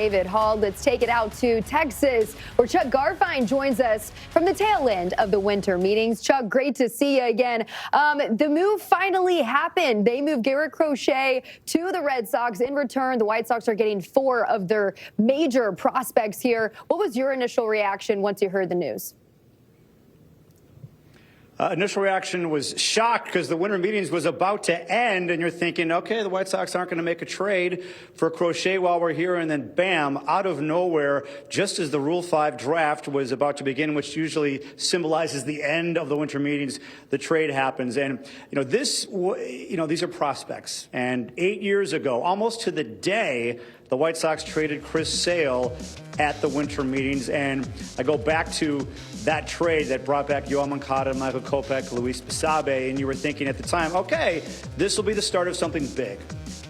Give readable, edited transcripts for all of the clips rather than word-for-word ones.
David Hall, let's take it out to Texas, where Chuck Garfien joins us from the tail end of the winter meetings. Chuck, great to see you again. The move finally happened. They moved Garrett Crochet to the Red Sox. In return, the White Sox are getting 4 of their major prospects here. What was your initial reaction once you heard the news? Initial reaction was shocked because the winter meetings was about to end, and you're thinking, okay, the White Sox aren't going to make a trade for Crochet while we're here, and then bam, out of nowhere, just as the Rule 5 draft was about to begin, which usually symbolizes the end of the winter meetings, the trade happens. And, these are prospects. And 8 years ago, almost to the day, the White Sox traded Chris Sale at the winter meetings, and I go back to that trade that brought back Yoel Moncada, Michael Kopech, Luis Basabe, and you were thinking at the time, okay, this will be the start of something big.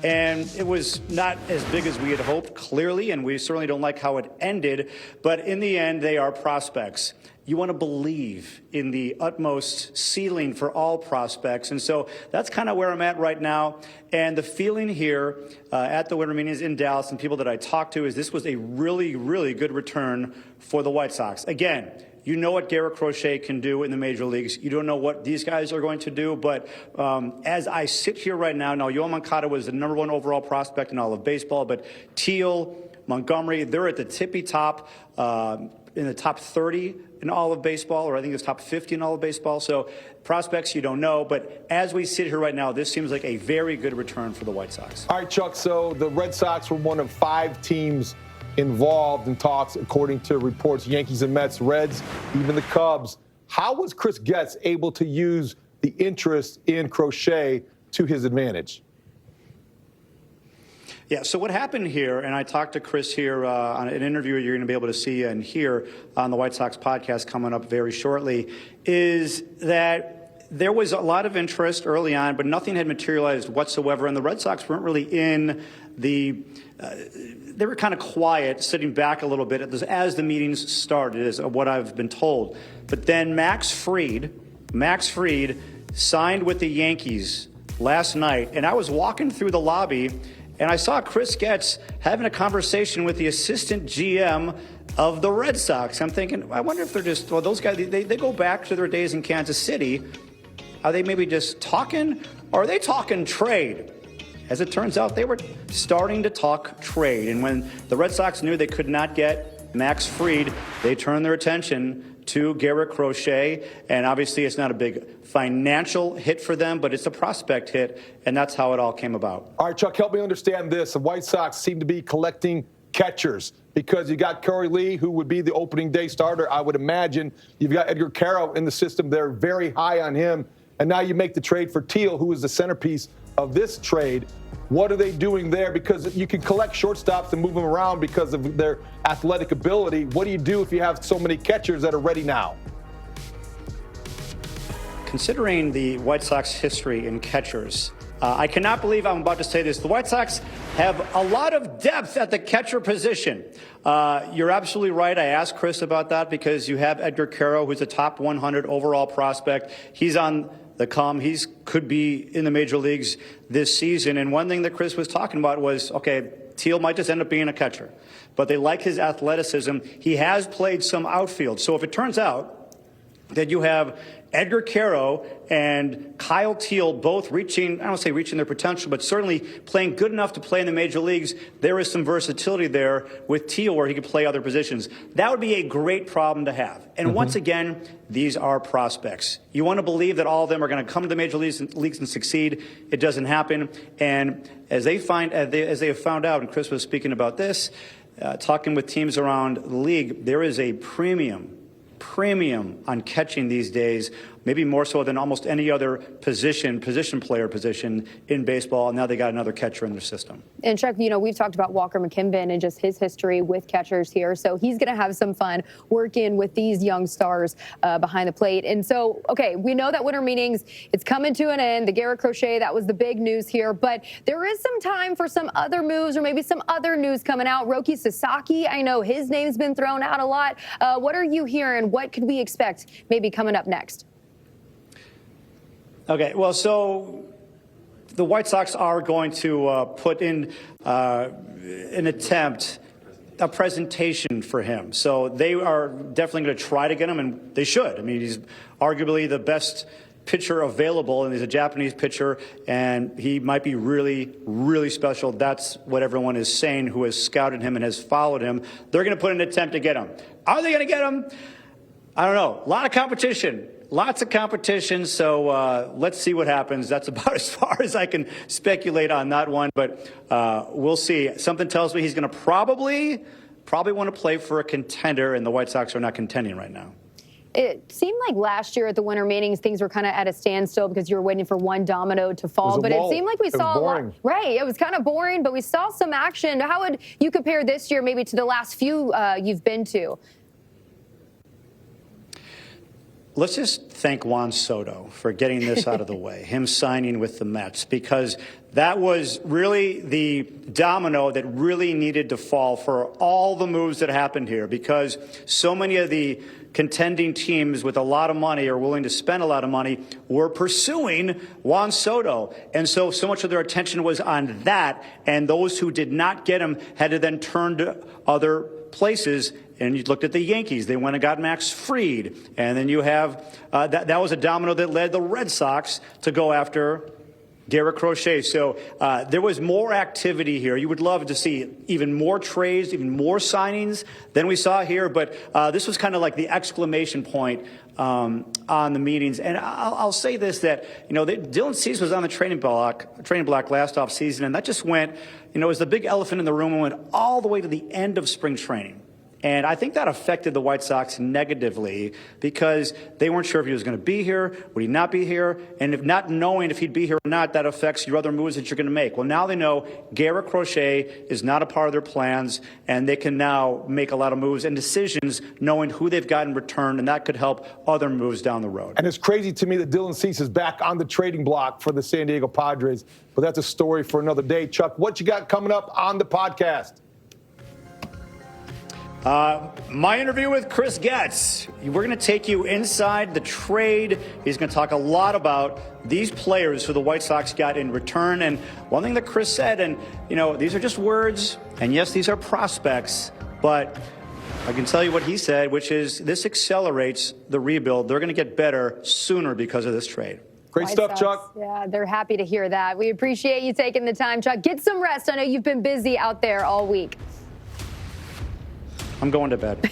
And it was not as big as we had hoped, clearly, and we certainly don't like how it ended, but in the end, they are prospects. You want to believe in the utmost ceiling for all prospects. And so that's kind of where I'm at right now. And the feeling here at the winter meetings in Dallas and people that I talked to is this was a really, really good return for the White Sox. Again, you know what Garrett Crochet can do in the major leagues. You don't know what these guys are going to do. But as I sit here right now, Yoel Moncada was the #1 overall prospect in all of baseball. But Teal, Montgomery, they're at the tippy top, in the top 30 in all of baseball, or I think it's top 50 in all of baseball. So prospects you don't know. But as we sit here right now, this seems like a very good return for the White Sox. All right, Chuck, so the Red Sox were one of 5 teams involved in talks, according to reports, Yankees and Mets, Reds, even the Cubs. How was Chris Getz able to use the interest in Crochet to his advantage? Yeah, so what happened here, and I talked to Chris here on an interview you're going to be able to see and hear on the White Sox podcast coming up very shortly, is that there was a lot of interest early on, but nothing had materialized whatsoever, and the Red Sox weren't really in the they were kind of quiet, sitting back a little bit as the meetings started, is what I've been told. But then Max Fried signed with the Yankees last night, and I was walking through the lobby, and I saw Chris Getz having a conversation with the assistant GM of the Red Sox. I'm thinking, I wonder if they're just, well, those guys, they go back to their days in Kansas City. Are they maybe just talking, or are they talking trade? As it turns out, they were starting to talk trade. And when the Red Sox knew they could not get Max Fried, they turned their attention to Garrett Crochet. And obviously, it's not a big financial hit for them, but it's a prospect hit. And that's how it all came about. All right, Chuck, help me understand this. The White Sox seem to be collecting catchers because you got Corey Lee, who would be the opening day starter, I would imagine. You've got Edgar Caro in the system. They're very high on him. And now you make the trade for Teal, who is the centerpiece of this trade. What are they doing there? Because you can collect shortstops and move them around because of their athletic ability. What do you do if you have so many catchers that are ready now? Considering the White Sox history in catchers, I cannot believe I'm about to say this. The White Sox have a lot of depth at the catcher position. You're absolutely right. I asked Chris about that because you have Edgar Caro, who's a top 100 overall prospect. He's on the come. He could be in the major leagues this season. And one thing that Chris was talking about was, okay, Teal might just end up being a catcher, but they like his athleticism. He has played some outfield. So if it turns out that you have Edgar Caro and Kyle Teal both reaching, I don't say reaching their potential, but certainly playing good enough to play in the major leagues, there is some versatility there with Teal where he could play other positions. That would be a great problem to have. And once again, these are prospects. You want to believe that all of them are going to come to the major leagues and succeed. It doesn't happen. And as they have found out, and Chris was speaking about this, talking with teams around the league, there is a premium on catching these days, maybe more so than almost any other position in baseball. And now they got another catcher in their system. And Chuck, we've talked about Walker McKinnon and just his history with catchers here. So he's going to have some fun working with these young stars behind the plate. And so, okay, we know that winter meetings, it's coming to an end. The Garrett Crochet, that was the big news here. But there is some time for some other moves or maybe some other news coming out. Roki Sasaki, I know his name's been thrown out a lot. What are you hearing? What could we expect maybe coming up next? Okay, well, so the White Sox are going to put in an attempt a presentation for him. So they are definitely going to try to get him, and they should. I mean, he's arguably the best pitcher available, and he's a Japanese pitcher, and he might be really, really special. That's what everyone is saying who has scouted him and has followed him. They're going to put an attempt to get him. Are they going to get him? I don't know. A lot of competition. Lots of competition, so let's see what happens. That's about as far as I can speculate on that one, but we'll see. Something tells me he's going to probably want to play for a contender, and the White Sox are not contending right now. It seemed like last year at the winter meetings, things were kind of at a standstill because you were waiting for one domino to fall. But it seemed like we saw a lot. Right. It was kind of boring, but we saw some action. How would you compare this year maybe to the last few you've been to? Let's just thank Juan Soto for getting this out of the way, him signing with the Mets, because that was really the domino that really needed to fall for all the moves that happened here, because so many of the contending teams with a lot of money or willing to spend a lot of money were pursuing Juan Soto. And so much of their attention was on that, and those who did not get him had to then turn to other places. And you looked at the Yankees. They went and got Max Fried. And then you have that was a domino that led the Red Sox to go after Garrett Crochet. So there was more activity here. You would love to see even more trades, even more signings than we saw here. But this was kind of like the exclamation point on the meetings. And I'll say this, that, Dylan Cease was on the training block last offseason, and that just went, it was the big elephant in the room and went all the way to the end of spring training. And I think that affected the White Sox negatively because they weren't sure if he was going to be here, would he not be here, and if not knowing if he'd be here or not, that affects your other moves that you're going to make. Well, now they know Garrett Crochet is not a part of their plans, and they can now make a lot of moves and decisions knowing who they've got in return, and that could help other moves down the road. And it's crazy to me that Dylan Cease is back on the trading block for the San Diego Padres, but that's a story for another day. Chuck, what you got coming up on the podcast? My interview with Chris Getz. We're going to take you inside the trade. He's going to talk a lot about these players who the White Sox got in return. And one thing that Chris said, and, these are just words, and yes, these are prospects, but I can tell you what he said, which is this accelerates the rebuild. They're going to get better sooner because of this trade. Great White stuff, Sox. Chuck. Yeah, they're happy to hear that. We appreciate you taking the time, Chuck. Get some rest. I know you've been busy out there all week. I'm going to bed.